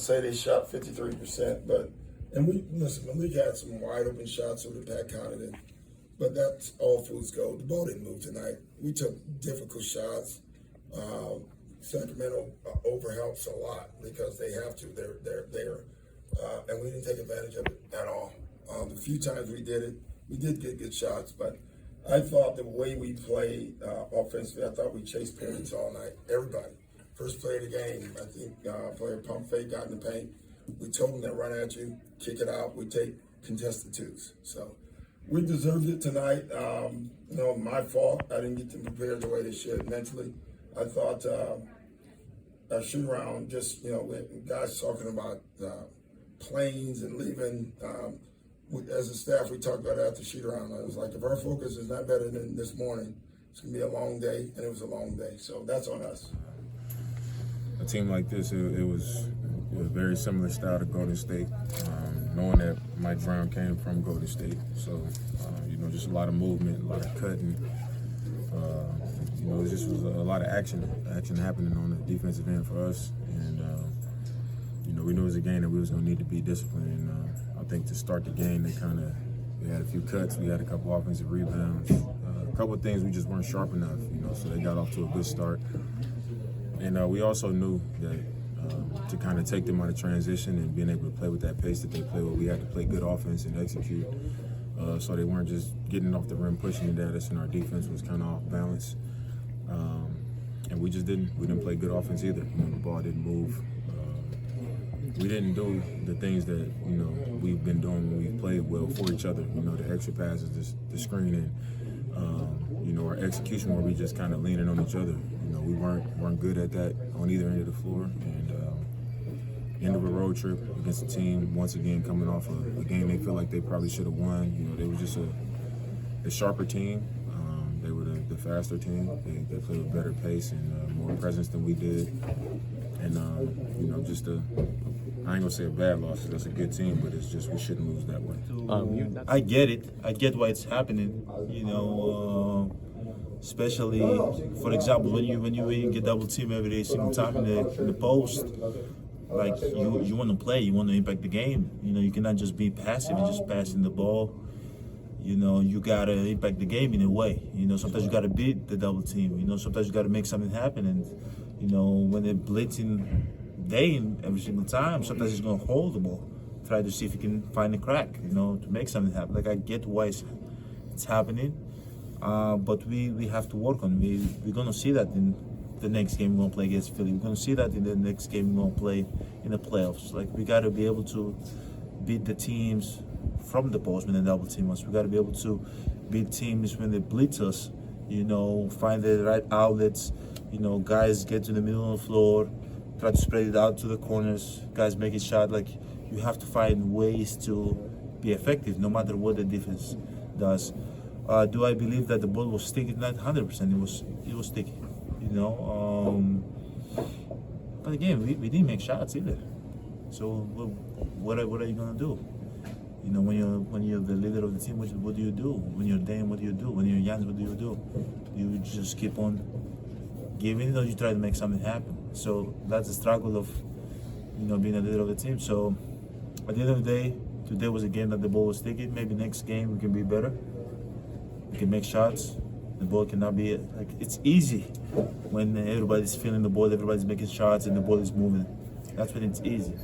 say they shot 53%, and the league had some wide open shots over the Pat Connaughton, but that's all fool's gold. The ball didn't move tonight. We took difficult shots. Sacramento overhelps a lot because they have to. They're there, and we didn't take advantage of it at all. The few times we did it, we did get good shots, but I thought the way we played offensively, I thought we chased points all night. Everybody. First play of the game, I think player pump fake, got in the paint. We told them to run at you, kick it out. We take contested twos. So we deserved it tonight. My fault. I didn't get them prepared the way they should mentally. I thought our shoot around, just, with guys talking about planes and leaving. As a staff, we talked about after shoot around. I was like, if our focus is not better than this morning, it's going to be a long day, and it was a long day. So that's on us. A team like this, it was a very similar style to Golden State, knowing that Mike Brown came from Golden State. So, just a lot of movement, a lot of cutting. It just was a lot of action happening on the defensive end for us. And, we knew it was a game that we was going to need to be disciplined. And I think to start the game, we had a few cuts. We had a couple offensive rebounds. A couple of things we just weren't sharp enough, so they got off to a good start. And we also knew that to kind of take them out of transition and being able to play with that pace that they play with, we had to play good offense and execute. So they weren't just getting off the rim, pushing it at us, and our defense was kind of off balance. And we didn't play good offense either. The ball didn't move. We didn't do the things that, we've been doing when we played well for each other. The extra passes, the screening, our execution where we just kind of leaning on each other. We weren't good at that on either end of the floor. And end of a road trip against a team, once again coming off a game they feel like they probably should have won. They were just a sharper team. They were the faster team. They played with better pace and more presence than we did. And I ain't gonna say a bad loss, because that's a good team, but it's just we shouldn't lose that way. I get it. I get why it's happening. Especially, for example, when you get double team every single time in the post, like you want to play, you want to impact the game. You cannot just be passive and just passing the ball. You gotta impact the game in a way. Sometimes you gotta beat the double team. Sometimes you gotta make something happen. And when they're blitzing Dame every single time, sometimes he's gonna hold the ball, try to see if he can find a crack. To make something happen. Like, I get why it's happening. But we have to work on it. We're going to see that in the next game we're going to play against Philly. We're going to see that in the next game we're going to play in the playoffs. Like, we got to be able to beat the teams from the post when they double team us. We got to be able to beat teams when they blitz us, find the right outlets. Guys get to the middle of the floor, try to spread it out to the corners. Guys make a shot. Like, you have to find ways to be effective no matter what the defense does. Do I believe that the ball was sticky? Not 100%. It was sticky, But again, we didn't make shots either. So what are you gonna do? When you're the leader of the team, what do you do? When you're Dame, what do you do? When you're Giannis, what do you do? You just keep on giving, or you try to make something happen. So that's the struggle of being a leader of the team. So at the end of the day, today was a game that the ball was sticky. Maybe next game we can be better. We can make shots. The ball cannot be it's easy when everybody's feeling the ball, everybody's making shots, and the ball is moving. That's when it's easy.